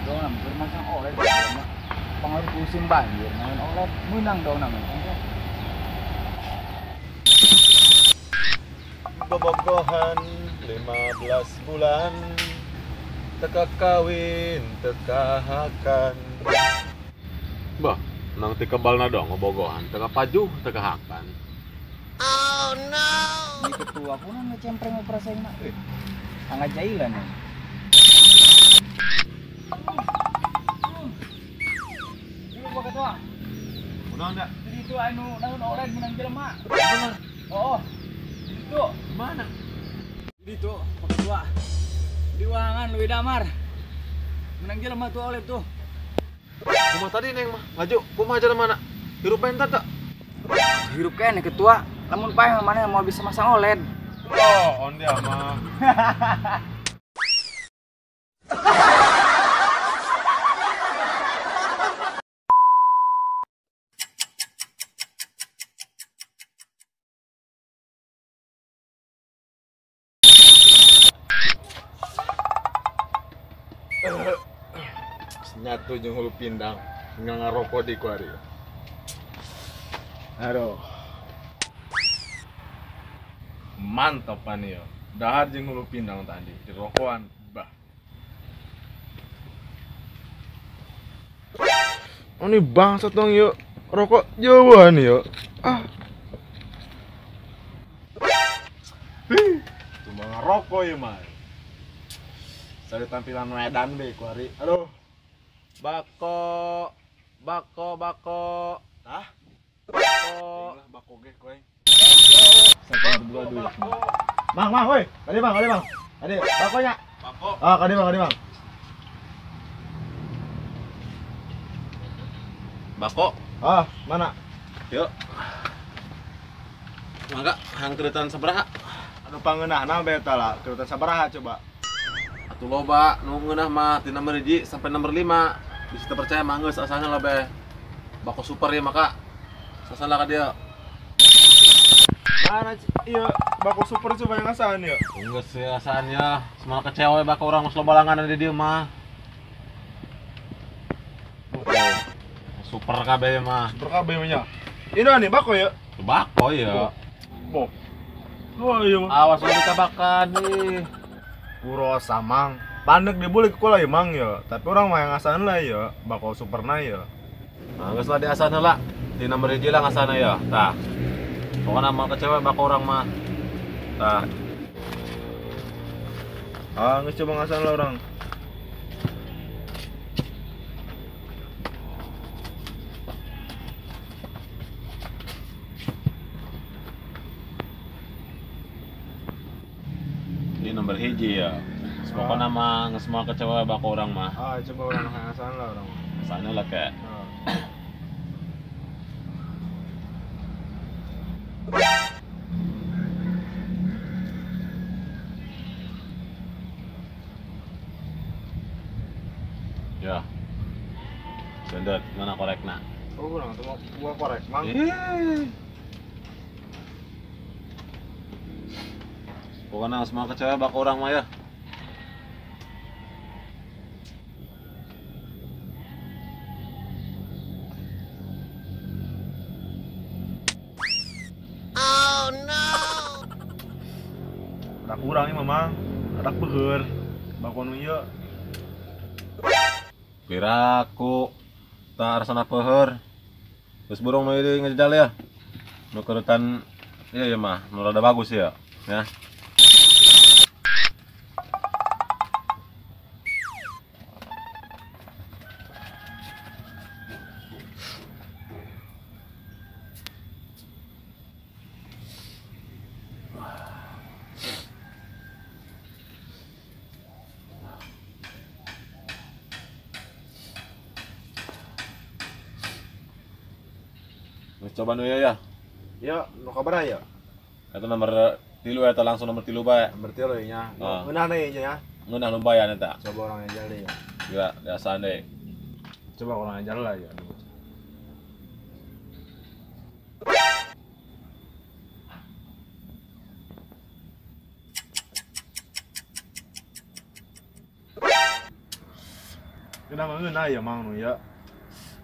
Dong nam bermasang oleh pengaruh musim banjir main oleh menang dong nam. Bobogohan 15 bulan teka kawin teka hakan. Bah, nang ti kebalna dong ngebogohan teka paju teka hakan. Ini ketua pun ngecempreng operasi mak. Angga jailan ya. Dulu Pak Ketua. Udah enggak? Jadi itu anu naon oleh menang jelema. Bener. Oh. Itu Mana? jadi itu Pak Ketua. Di Wangan Leuwi Damar. Menang jelema tuh oleh tuh. Kumaha tadi neng mah? Maju, kumaha aja mana? Hirup pentat tak? Hirup kene Ketua. Namun pae mana mau bisa masang OLED. Oh, on dia mah. Nyatu jeung hulu pindang ngarokok di kuari. Aduh. Mantap pan ieu. Dahar jeung hulu pindang tadi di rokokan bah. Oh ini bangsat dong yuk. Rokok jauhan yuk. Ah. Cuma ngerokok ya mah. Saya tampilan Medan deh kuari. Aduh. Bako. Hah? Bako ge kowe. Sampai berdua duit. Mang, woi. Tadi bang. Tadi bakonya. Bako. Ah, kadi bang. Bako. Ah, mana? Yuk. Mangga hang keretan sabaraha? Anu pangeunahna beta lah, keretan sabaraha coba? Atuh loba, nu ngeunah mah ti nomor 1 sampai nomor 5. Bisa percaya manggeus asana lah be. Bako super ya maka. Sasana ka dia. Mana iya bako super coba yang asan ya? Enggak sih asannya. Semal kecewa bako orang geus loba langanan di dieu mah. Super KB mah. Super KB nya. Ini nih bako ya? Bako ya. Boh. Oh iya mah. Awas lu ditabakan nih. Puro samang. Pandek dibully ke ya mang ya. Tapi orang mah yang asan lah ya. Bako superna ya. Nah, geus lah di asan lah. Di nomor 1 lah ngasana ya. Tah. Pokoknya mau kecewa bako orang mah. Tah. Ah, geus coba ngasan lah orang. Ini nomor 1 ya. Pokoknya mah geus moal kecewa bako orang mah. Ah, coba orang ngasan lah orang. Ngasan lah kayak. Ya. Sendet mana korekna? Oh, urang teh mau gua korek, Mang. Pokoknya semua kecewa bak orang mah ya. Oh no. Ada kurang nih Mamang. Ada beueur. Bakon ieu. Piraku tak rasana peueur. Terus burung nu ieu ngejal ya. Nu kerutan iya ya mah, nu rada bagus ya. Ya. coba nu ya. Ya, nu kabar ya? Eta nomor 3 eta langsung nomor 3 bae. Nomor 3 nya. Ah. Ngeunah deui nya. Ngeunah lumayan eta. Coba orang ajar deh ya. Gila, biasa deh. Coba orang ajar lah ya. Kenapa ngeunah ya mang nu ya?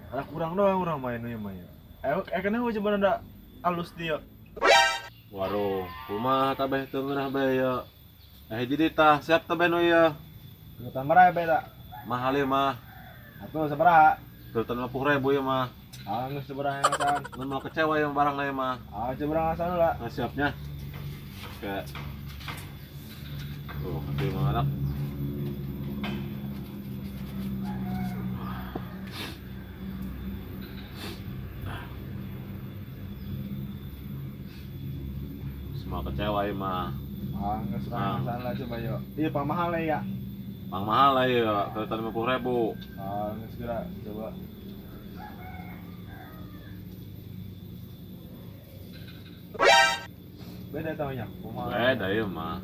Ada kurang doang orang main nu ya mah ya. Kenapa coba ada alus dia? Waduh, kumaha tabeh teu ngeunah bae ya. Jadi tah siap tabeh nu ya. Kita marah beda. Mahal ya mah. Atuh sabaraha? 50.000 ya mah. Ah, geus sabaraha ngasan. Mun mau kecewa ya barang lain mah. Ah, sabaraha ngasan heula. Nah, siapnya. Oke. Tuh, gede banget. Semua kecewa ya mah. Ah, geus ngasan lah coba yo. Ieu pamahal ya. Pang mahal lah ya, 50.000. Ah, geus geura coba. Beda taunya. Beda ya mah.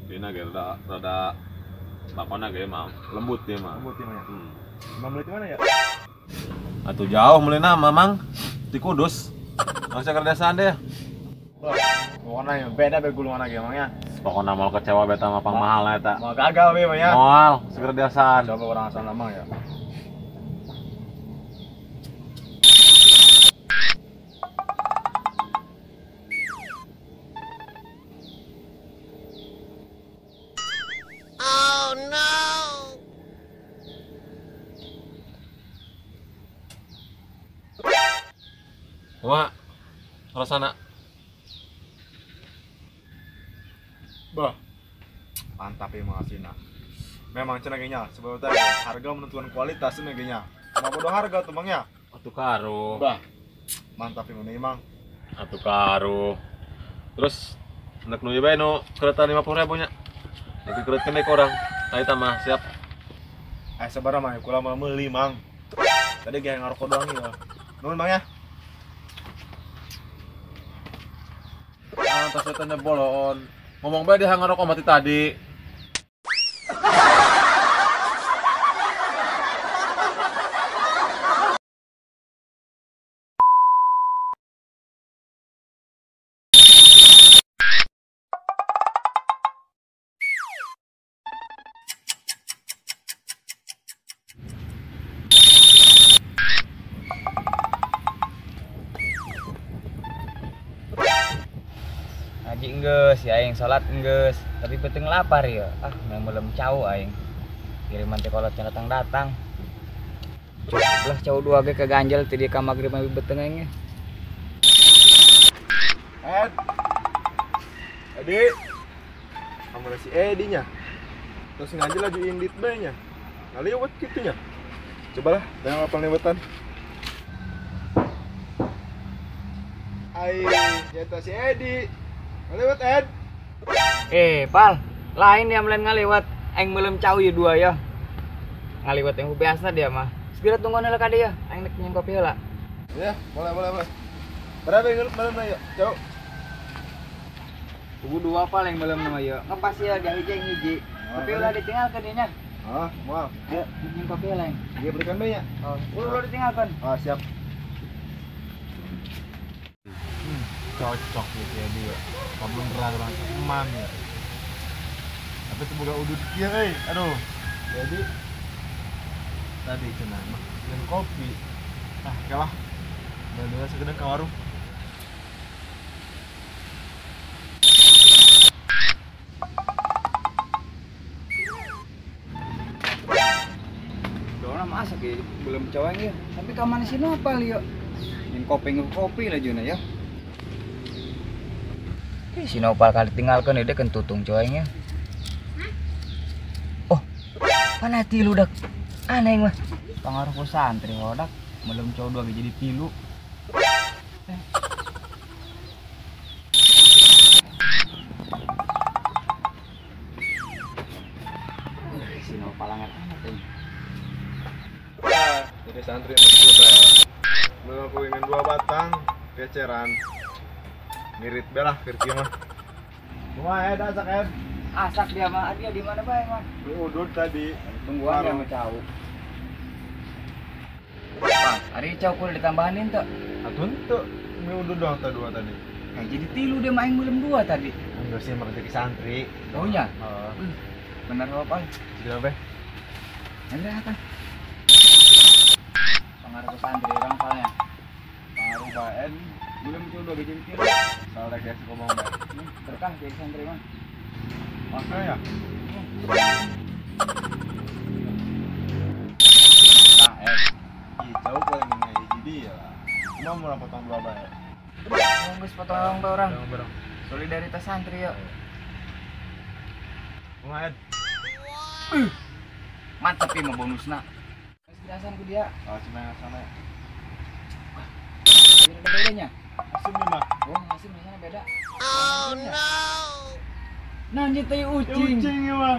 Dina ge rada bakona ge mah lembut ya mah. Lembut ya mah. Hmm. Imam beli di mana ya? Atuh jauh meulina Mamang di Kudus. Langsung ke desaan deh. Warna yang beda be gulungan lagi emangnya. Pokoknya mau kecewa beta mah pang mahal lah eta. Mau gagal be emangnya. Moal segera desaan. Coba orang asal lamang ya. Wah, rasana. Bah, mantap ya makasihna. Memang cenah sebab tadi harga menentukan kualitas cenah. Kenapa do harga tuh mangnya? Atuh karo. Bah, mantap ya mang. Atuh karo. Terus hendak nu bae nu kereta 50.000 nya. Tapi kereta kene ke orang. Tah eta mah siap. Sabaraha mah kula mah meuli mang. Tadi ge ngarokok doang ya. Nuhun mang ya. Ah, tas eta nya bolon. Ngomong bae dia ngarokok mati tadi. Ngaji enggeus, ya aing salat enggeus, tapi penting lapar ya. Ah, yang belum cau aing. Kiriman teh kolotnya datang-datang. Lah cau dua ge keganjel teh di ka magrib mah beteng aing. Edi. Kamu si Edi nya. Terus ngaji laju indit bae nya. Ngaliwat kitu nya. Cobalah, tengok apa liwatan. Ai, nyata si Edi. Ngaliwat Ed. Pal, lain dia melain ngaliwat, aing belum cau ya dua ya. Ngaliwat yang biasa dia mah. Segera tunggu heula ka dia, aing nek nyen kopi heula. Ya, boleh. Berapa yang malam ya? Cau. Kubu dua pal yang belum nama ya. Ngepas ya dia hiji yang hiji. Kopi heula ditinggalkeun dinya. Ah, moal. Ya, nyen kopi heula. Dia belikan bae nya. Oh, udah ditinggalkeun. Ah, siap. Cocok gitu ya dia. Kabun berat eman ya. Tapi semoga udut kieu euy. Aduh. Jadi tadi cenah mah yang kopi. Ah, kalah. Bener sekedar ke warung. Dona masak ya, belum cawang ya. Tapi kamana sih apa liyo? Nyen kopi lah juna ya. Si Nopal kali tinggalkan dia kan tutung cawangnya. Oh, mana tilu dak? Aneh mah. Pengaruh ku santri hodak, belum cowok dua jadi tilu. Si Nopal anget amat ini. Jadi santri yang masuk ya. Aku ingin 2 batang keceran. Ngirit belah kirki mah. Cuma ada asak Asak dia mah, dia di mana bae mah? udut tadi. Tungguan dia mau cau. Pak, hari cau kudu ditambahin tuh. Atun tuh mi udut doang dua tadi. Jadi tilu dia main belum 2 tadi. Enggak sih mereka santri. Oh iya. Heeh. Benar apa? Sudah be. Ada apa? Pengaruh santri orang soalnya. Pengaruh baen Belum coba jadi tilu. soalnya guys ngomong be. Berkah jadi santri mah. Makanya ya. Jauh paling ini jadi ya. Cuma mau potong 2 bae. Nunggus potong orang. Barang. Solidaritas santri ya. Pengaed. Mantap ya mau bonusna. Kasih jelasan ke dia. Cuma sama ya. Biar ada bedanya. Asum nih mah. Oh, masih misalnya beda. Oh no. Nah, nyetai ucing. Ucing ya mah.